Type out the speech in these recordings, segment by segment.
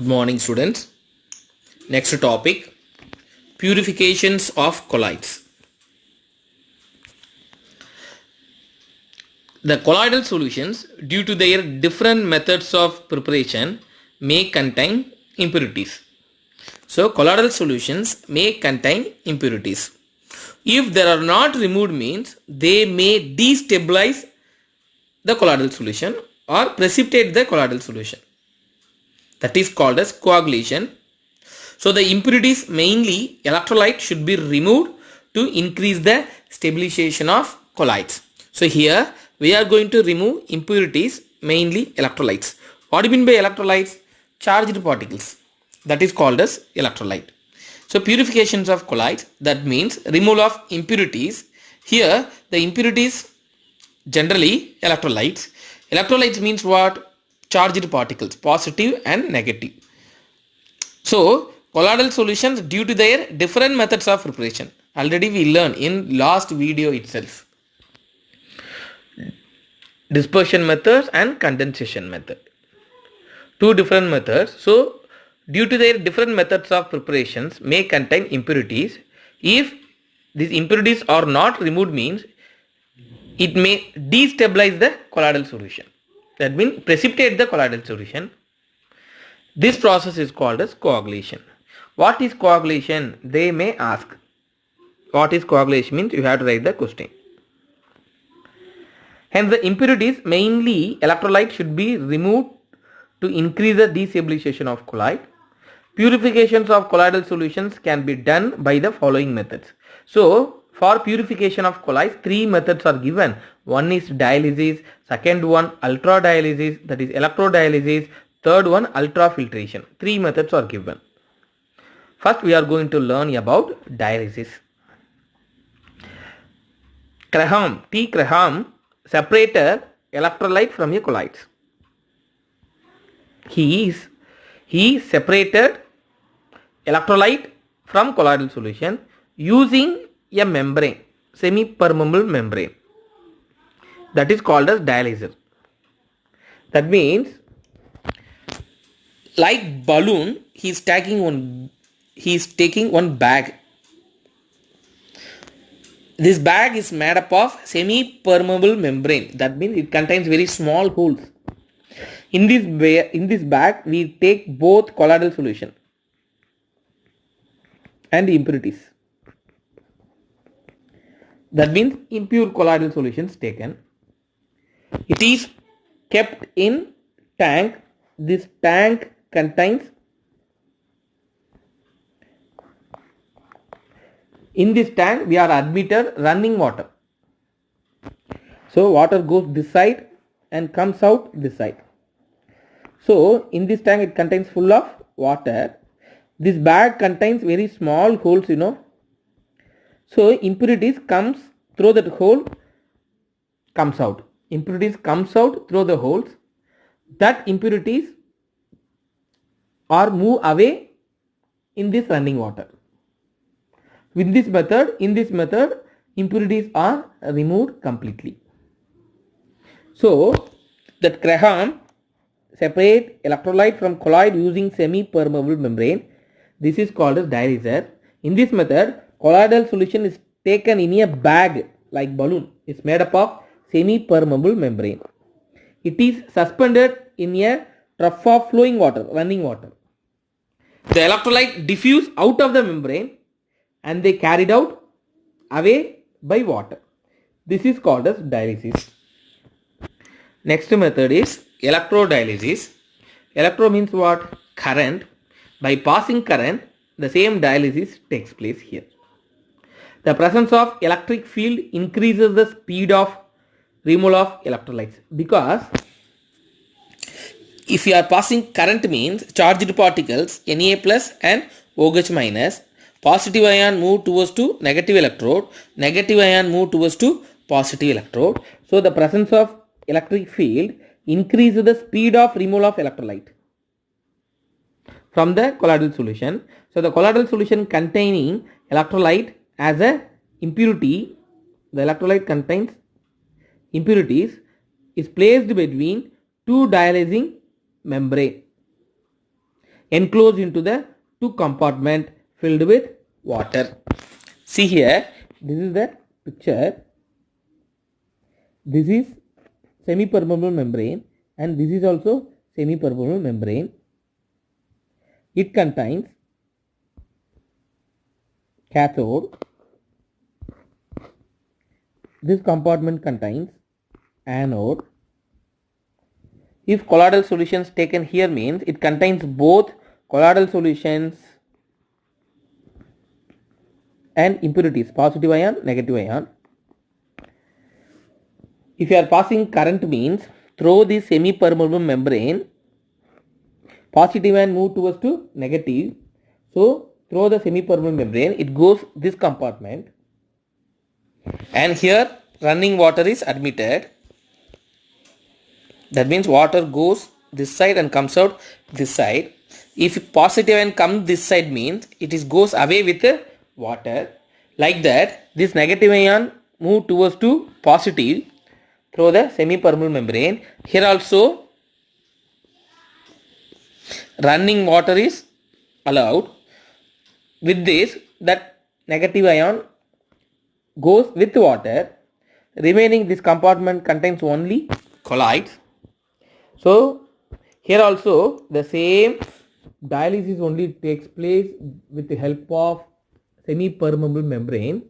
Good morning, students. Next topic, purifications of colloids. The colloidal solutions, due to their different methods of preparation, may contain impurities. So, colloidal solutions may contain impurities. If they are not removed, means they may destabilize the colloidal solution or precipitate the colloidal solution. That is called as coagulation. So the impurities, mainly electrolyte, should be removed to increase the stabilization of colloids. So here we are going to remove impurities, mainly electrolytes. What do you mean by electrolytes? Charged particles. That is called as electrolyte. So purifications of colloids, that means removal of impurities. Here the impurities generally electrolytes. Electrolytes means what? Charged particles, positive and negative. So colloidal solutions, due to their different methods of preparation, already we learned in last video itself, dispersion methods and condensation method, two different methods. So due to their different methods of preparations may contain impurities. If these impurities are not removed, means it may destabilize the colloidal solution, that means precipitate the colloidal solution. This process is called as coagulation. What is coagulation? They may ask. What is coagulation means you have to write the question. Hence the impurities, mainly electrolyte, should be removed to increase the destabilization of colloid. Purifications of colloidal solutions can be done by the following methods. So for purification of colloids, three methods are given. One is dialysis, second one ultradialysis, that is electrodialysis, third one ultrafiltration. Three methods are given. First we are going to learn about dialysis. T. Graham separated electrolyte from a colloids. He separated electrolyte from colloidal solution using a membrane, semi-permeable membrane, that is called as dialyzer. That means, like balloon, he is taking one bag. This bag is made up of semi-permeable membrane. That means it contains very small holes. In this bag, we take both colloidal solution and impurities. That means impure colloidal solutions taken. It is kept in tank. This tank contains, in this tank we are admitted running water. So water goes this side and comes out this side. So in this tank it contains full of water. This bag contains very small holes, So impurities comes through that hole, comes out. Impurities comes out through the holes. That impurities are move away in this running water. In this method, impurities are removed completely. So that Graham separate electrolyte from colloid using semi-permeable membrane. This is called as dialyzer. In this method, colloidal solution is taken in a bag like balloon. It's made up of semi-permeable membrane. It is suspended in a trough of flowing water, running water. The electrolyte diffuse out of the membrane and they carried out away by water. This is called as dialysis. Next method is electrodialysis. Electro means what? Current. By passing current, the same dialysis takes place here. The presence of electric field increases the speed of removal of electrolytes, because if you are passing current means charged particles Na plus and OH minus, positive ion move towards to negative electrode, negative ion move towards to positive electrode. So the presence of electric field increases the speed of removal of electrolyte from the colloidal solution. So the colloidal solution containing electrolyte as a impurity, the electrolyte contains impurities, is placed between two dialyzing membrane. enclosed into the two compartment filled with water. See here, this is the picture. This is semi-permeable membrane and this is also semi-permeable membrane. It contains cathode. This compartment contains anode. If colloidal solutions taken here means it contains both colloidal solutions and impurities, positive ion, negative ion. If you are passing current means through the semi-permeable membrane, positive ion move towards to negative. So through the semi-permeable membrane, it goes this compartment, and here running water is admitted. That means water goes this side and comes out this side. If positive ion comes this side means it is goes away with the water. Like that, this negative ion move towards to positive through the semi-permeable membrane. Here also running water is allowed. With this, that negative ion goes with water. Remaining this compartment contains only colloids. So here also the same dialysis only takes place with the help of semi-permeable membrane,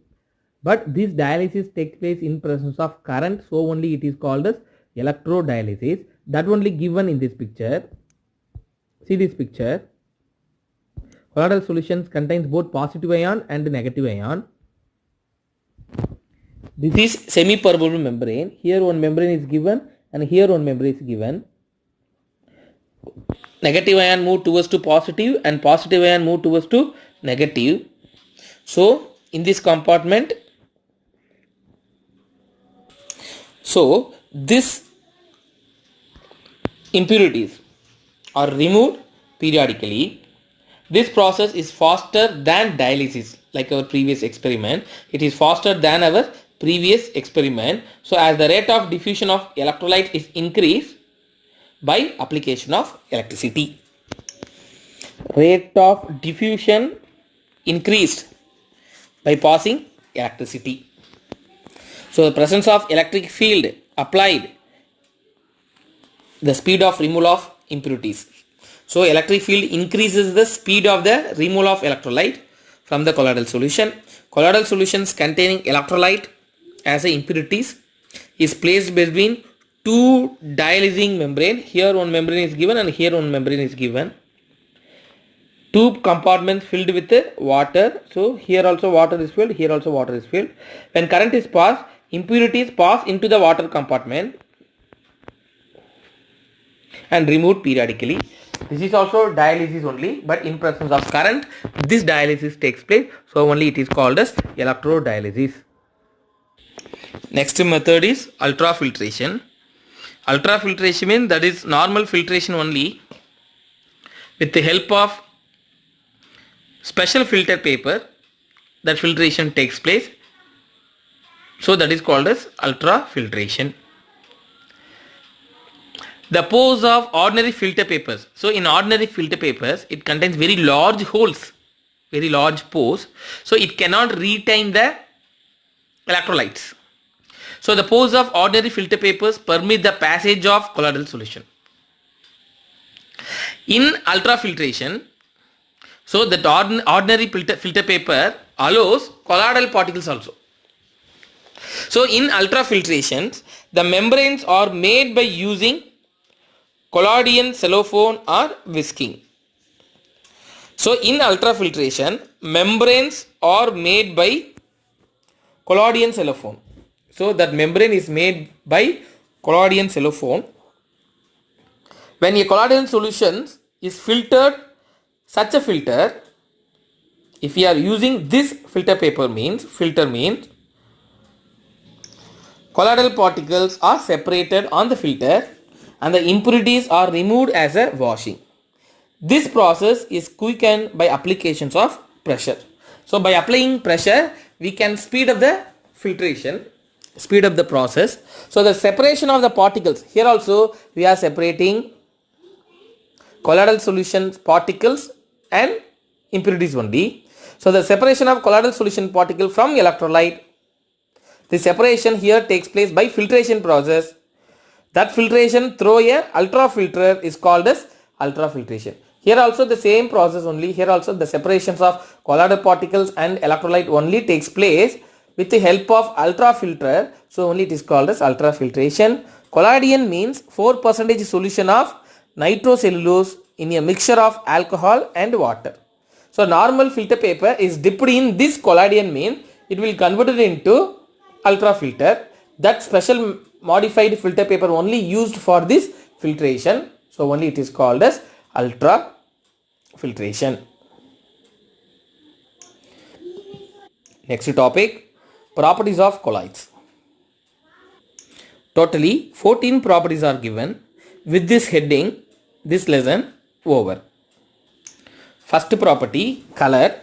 but this dialysis takes place in presence of current, so only it is called as electrodialysis. That only given in this picture. See this picture. Colloidal solutions contains both positive ion and negative ion. This is semi-permeable membrane. Here one membrane is given and here one membrane is given. Negative ion move towards to positive and positive ion move towards to negative. So in this compartment, so this impurities are removed periodically. This process is faster than dialysis, like our previous experiment. It is faster than our previous experiment. So as the rate of diffusion of electrolyte is increased by application of electricity. Rate of diffusion increased by passing electricity. So the presence of electric field applied the speed of removal of impurities. So electric field increases the speed of the removal of electrolyte from the colloidal solution. Colloidal solutions containing electrolyte as a impurities is placed between two dialysing membrane. Here one membrane is given and here one membrane is given. Two compartments filled with water. So here also water is filled, here also water is filled. When current is passed, impurities pass into the water compartment and removed periodically. This is also dialysis only, but in presence of current, this dialysis takes place. So only it is called as electrodialysis. Next method is ultrafiltration. Ultrafiltration means that is normal filtration only with the help of special filter paper. That filtration takes place. So that is called as ultrafiltration. The pores of ordinary filter papers. So in ordinary filter papers, it contains very large holes, very large pores. So it cannot retain the electrolytes. So the pores of ordinary filter papers permit the passage of colloidal solution. In ultrafiltration, so that ordinary filter paper allows colloidal particles also. So in ultrafiltrations, the membranes are made by using collodion cellophane or whisking. So in ultrafiltration, membranes are made by collodion cellophane. So that membrane is made by collodion cellophane. When a colloidal solution is filtered, such a filter, if we are using this filter means colloidal particles are separated on the filter and the impurities are removed as a washing. This process is quickened by applications of pressure. So by applying pressure, we can speed up the filtration, speed up the process. So the separation of the particles, here also we are separating colloidal solution particles and impurities only. So the separation of colloidal solution particle from electrolyte, the separation here takes place by filtration process. That filtration through a ultrafilter is called as ultrafiltration. Here also the same process only. Here also the separations of colloidal particles and electrolyte only takes place with the help of ultrafilter. So only it is called as ultrafiltration. Collodion means 4% solution of nitrocellulose in a mixture of alcohol and water. So normal filter paper is dipped in this collodion means it will convert it into ultrafilter. That special modified filter paper only used for this filtration. So only it is called as ultrafiltration. Next topic, properties of colloids. Totally 14 properties are given. With this heading, this lesson over. First property, color.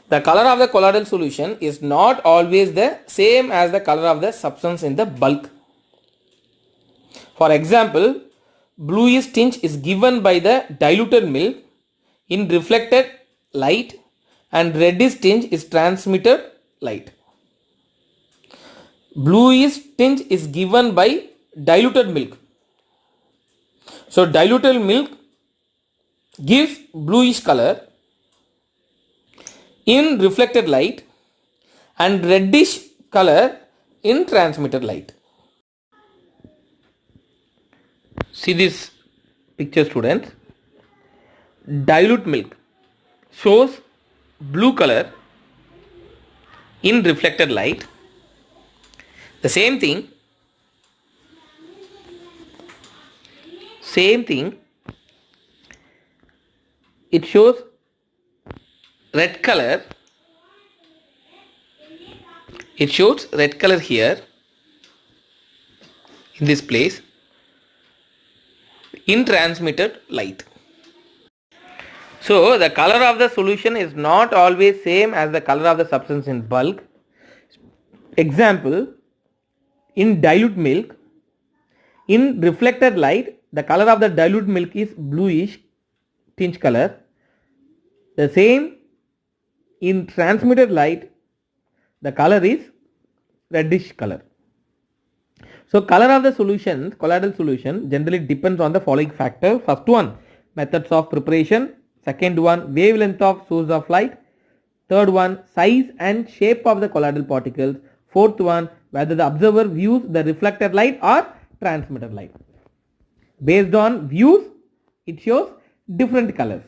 The color of the colloidal solution is not always the same as the color of the substance in the bulk. For example, bluish tinge is given by the diluted milk in reflected light and reddish tinge is transmitted light. Bluish tinge is given by diluted milk. So diluted milk gives bluish color in reflected light and reddish color in transmitted light. See this picture, students. Dilute milk shows blue color in reflected light. The same thing it shows red color. It shows red color here in this place in transmitted light. So the color of the solution is not always same as the color of the substance in bulk. Example, in dilute milk, in reflected light, the color of the dilute milk is bluish tinge color. The same in transmitted light, the color is reddish color. So color of the solution, colloidal solution, generally depends on the following factors. First one, methods of preparation. Second one, wavelength of source of light. Third one, size and shape of the colloidal particles. Fourth one, whether the observer views the reflected light or transmitted light. Based on views, it shows different colors.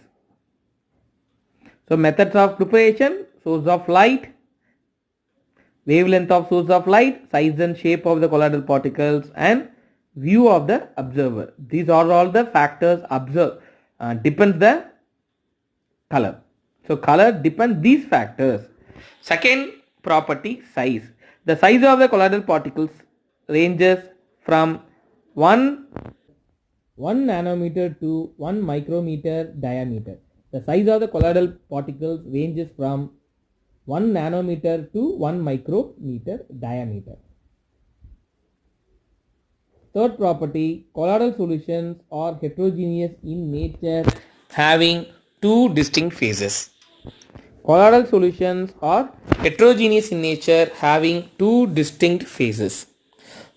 So methods of preparation, source of light, wavelength of source of light, size and shape of the colloidal particles, and view of the observer. These are all the factors observed. Depends the color. So color depends these factors. Second property, size. The size of the colloidal particles ranges from 1 nanometer to 1 micrometer diameter. The size of the colloidal particles ranges from 1 nanometer to 1 micrometer diameter. Third property, colloidal solutions are heterogeneous in nature, having two distinct phases. Colloidal solutions are heterogeneous in nature, having two distinct phases.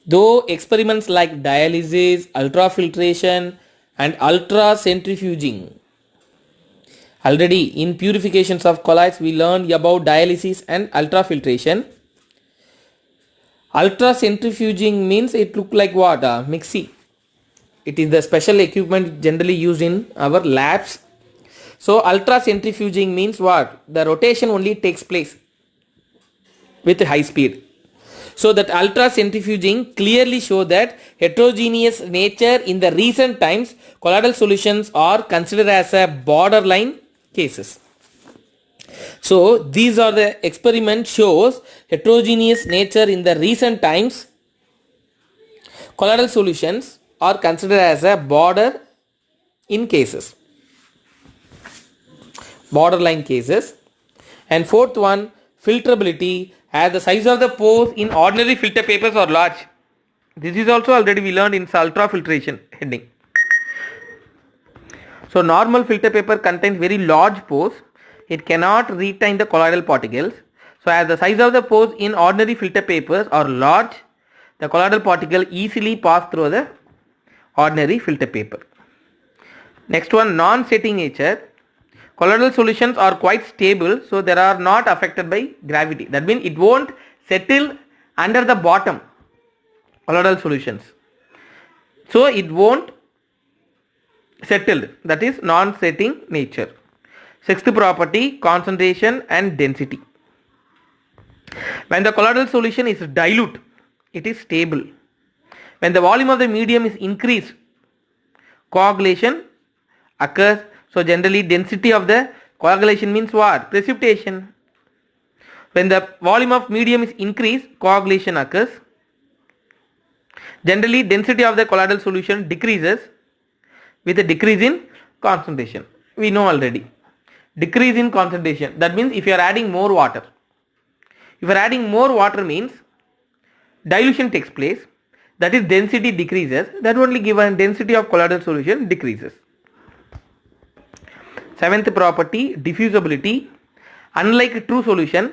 Though experiments like dialysis, ultrafiltration and ultracentrifuging. Already in purifications of colloids we learned about dialysis and ultrafiltration. Ultracentrifuging means it look like what? Mixie. It is the special equipment generally used in our labs. So ultracentrifuging means what? The rotation only takes place with high speed. So that ultracentrifuging clearly show that heterogeneous nature in the recent times colloidal solutions are considered as a borderline cases. So these are the experiment shows heterogeneous nature in the recent times colloidal solutions are considered as a border in cases. Borderline cases. And fourth one, filterability, as the size of the pores in ordinary filter papers are large. This is also already we learned in ultrafiltration heading. So normal filter paper contains very large pores. It cannot retain the colloidal particles. So as the size of the pores in ordinary filter papers are large, the colloidal particle easily pass through the ordinary filter paper. Next one, non-setting nature. Colloidal solutions are quite stable, so they are not affected by gravity. That means it won't settle under the bottom. Colloidal solutions, so it won't settle. That is non-setting nature. Sixth property, concentration and density. When the colloidal solution is dilute, it is stable. When the volume of the medium is increased, coagulation occurs. So generally density of the coagulation means what? Precipitation. When the volume of medium is increased, coagulation occurs. Generally density of the colloidal solution decreases with a decrease in concentration. We know already. Decrease in concentration. That means if you are adding more water. If you are adding more water means dilution takes place. That is density decreases. That only given density of colloidal solution decreases. Seventh property, diffusibility. Unlike true solution,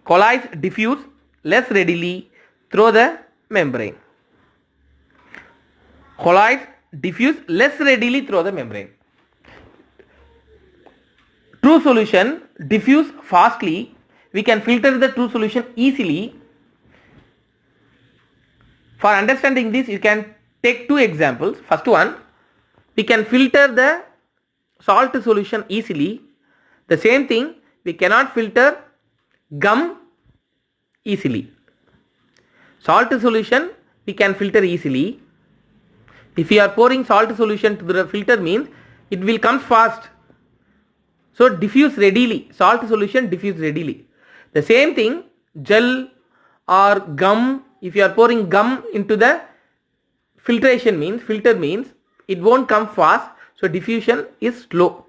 colloids diffuse less readily through the membrane. Colloids diffuse less readily through the membrane. True solution diffuse fastly. We can filter the true solution easily. For understanding this, you can take two examples. First one, we can filter the salt solution easily. The same thing, we cannot filter gum easily. Salt solution we can filter easily. If you are pouring salt solution to the filter means it will come fast. So diffuse readily. Salt solution diffuse readily. The same thing, gel or gum, if you are pouring gum into the filter means it won't come fast. So diffusion is slow.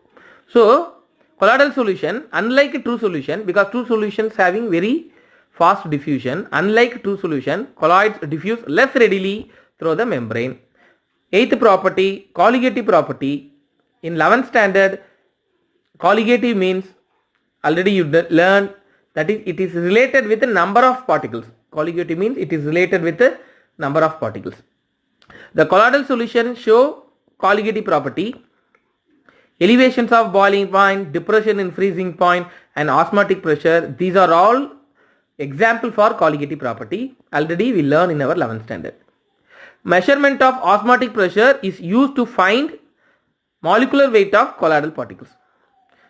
So colloidal solution, unlike true solution, because true solutions having very fast diffusion, unlike true solution, colloids diffuse less readily through the membrane. Eighth property, colligative property. In 11th standard, colligative means already you learned, that is it is related with the number of particles. Colligative means it is related with the number of particles. The colloidal solution show colligative property. Elevations of boiling point, depression in freezing point and osmotic pressure, these are all example for colligative property. Already we learn in our 11th standard. Measurement of osmotic pressure is used to find molecular weight of colloidal particles.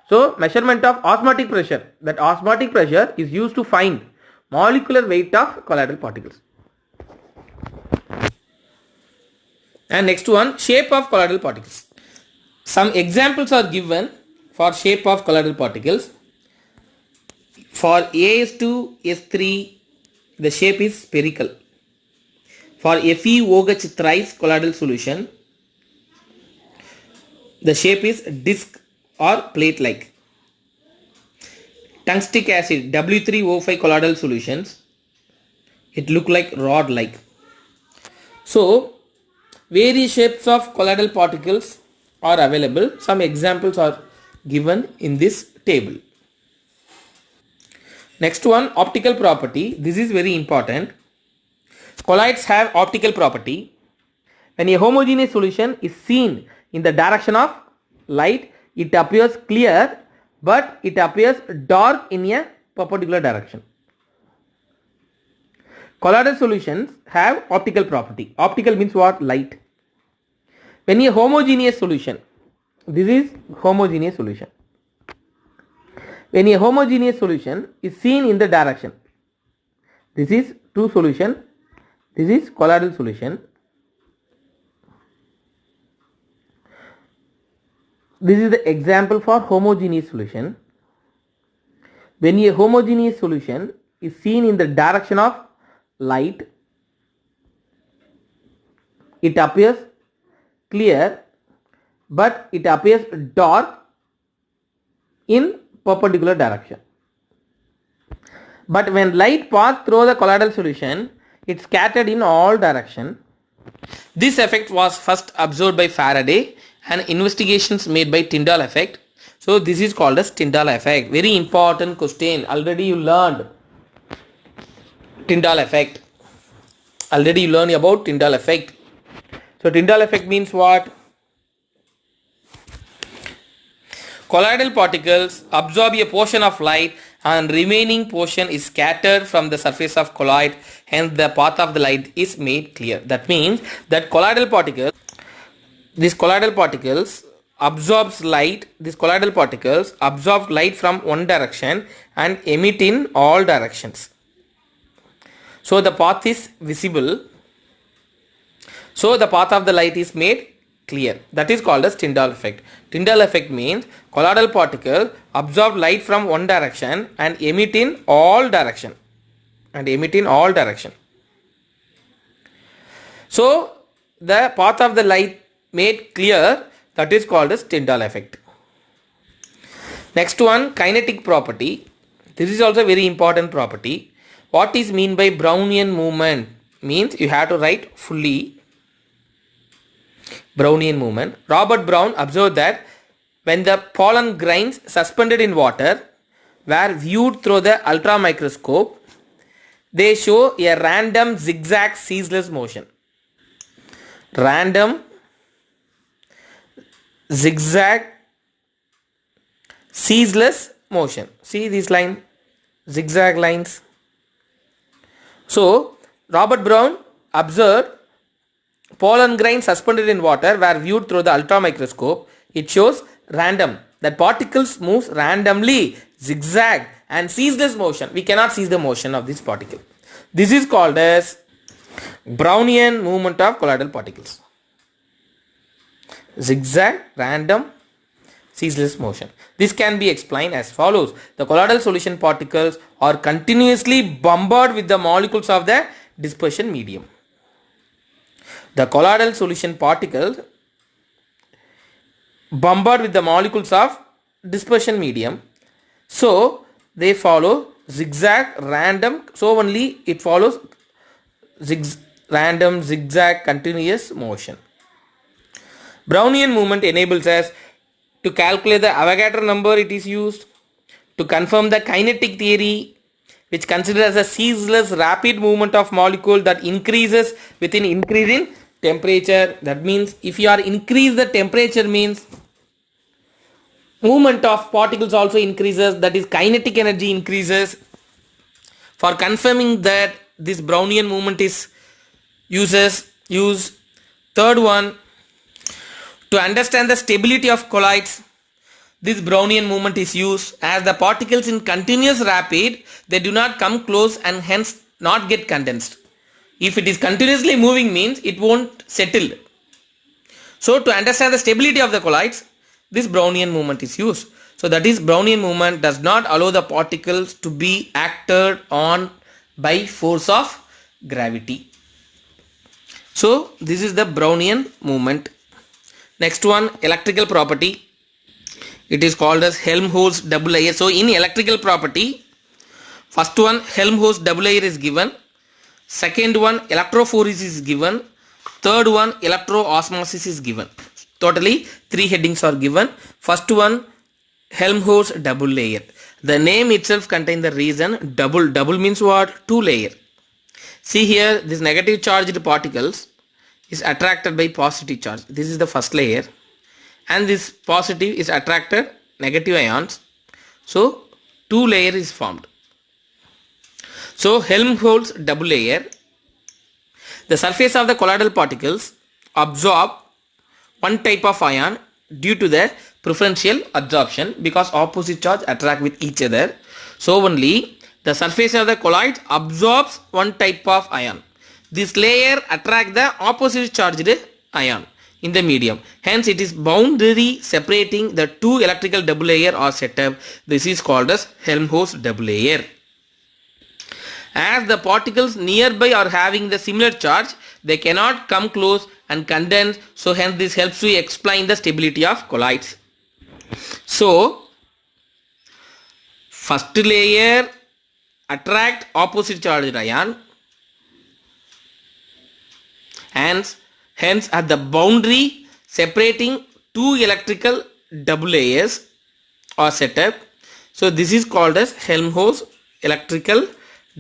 So measurement of osmotic pressure, that osmotic pressure is used to find molecular weight of colloidal particles. And next one, shape of colloidal particles. Some examples are given for shape of colloidal particles. For AS2S3, the shape is spherical. For FeOH thrice colloidal solution, the shape is disc or plate like. Tungstic acid W3O5 colloidal solutions, it look like rod like. So various shapes of colloidal particles are available. Some examples are given in this table. Next one, optical property. This is very important. Colloids have optical property. When a homogeneous solution is seen in the direction of light, it appears clear, but it appears dark in a perpendicular direction. Colloidal solutions have optical property. Optical means what? Light. When a homogeneous solution, this is homogeneous solution. When a homogeneous solution is seen in the direction, this is true solution, this is colloidal solution. This is the example for homogeneous solution. When a homogeneous solution is seen in the direction of light, it appears clear, but it appears dark in perpendicular direction. But when light passes through the colloidal solution, it scattered in all directions. This effect was first observed by Faraday and investigations made by Tyndall effect. So this is called as Tyndall effect. Very important question. Already you learned Tyndall effect. Already you learned about Tyndall effect. So Tyndall effect means what? Colloidal particles absorb a portion of light and remaining portion is scattered from the surface of colloid, hence the path of the light is made clear. That means that these colloidal particles absorbs light, these colloidal particles absorb light from one direction and emit in all directions. So the path is visible. So the path of the light is made clear. That is called as Tyndall effect. Tyndall effect means colloidal particle absorb light from one direction and emit in all direction. So the path of the light made clear, that is called as Tyndall effect. Next one, kinetic property. This is also very important property. What is mean by Brownian movement? Means you have to write fully. Brownian movement. Robert Brown observed that when the pollen grains suspended in water were viewed through the ultramicroscope, they show a random zigzag ceaseless motion. Random zigzag ceaseless motion. See these lines, zigzag lines. So Robert Brown observed pollen grains suspended in water were viewed through the ultramicroscope. It shows random, that particles moves randomly, zigzag and ceaseless motion. We cannot cease the motion of this particle. This is called as Brownian movement of colloidal particles. Zigzag, random, ceaseless motion. This can be explained as follows. The colloidal solution particles are continuously bombarded with the molecules of the dispersion medium. The colloidal solution particles bombarded with the molecules of dispersion medium. So they follow zigzag, random. So only it follows random, zigzag, continuous motion. Brownian movement enables us to calculate the Avogadro number. It is used to confirm the kinetic theory, which considers a ceaseless rapid movement of molecule that increases with an increase in temperature. That means if you are increase the temperature means movement of particles also increases, that is kinetic energy increases. For confirming that this Brownian movement is used. Third one, to understand the stability of colloids, this Brownian movement is used. As the particles in continuous rapid, they do not come close and hence not get condensed. If it is continuously moving means it won't settle. So to understand the stability of the colloids, this Brownian movement is used. So that is, Brownian movement does not allow the particles to be acted on by force of gravity. So this is the Brownian movement. Next one, electrical property. It is called as Helmholtz double layer. So in electrical property, first one Helmholtz double layer is given. Second one electrophoresis is given. Third one electroosmosis is given. Totally 3 headings are given. First one Helmholtz double layer. The name itself contains the reason. Double means what? 2 layer. See here, this negative charged particles is attracted by positive charge. This is the first layer, and this positive is attracted negative ions. So 2 layer is formed. So Helmholtz double layer. The surface of the colloidal particles absorb one type of ion due to the preferential absorption, because opposite charge attract with each other. So only the surface of the colloid absorbs one type of ion. This layer attract the opposite charged ion in the medium. Hence it is boundary separating the 2 electrical double layer are set up. This is called as Helmholtz double layer. As the particles nearby are having the similar charge, they cannot come close and condense. So hence this helps to explain the stability of colloids. So first layer attract opposite charged ion. Hence at the boundary separating two electrical double layers are set up. So this is called as Helmholtz electrical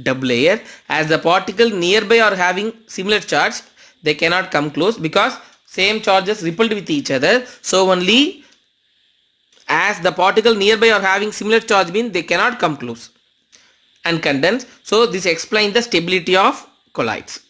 double layer. As the particle nearby are having similar charge, they cannot come close because same charges repelled with each other. So only as the particle nearby are having similar charge means they cannot come close and condense. So this explains the stability of colloids.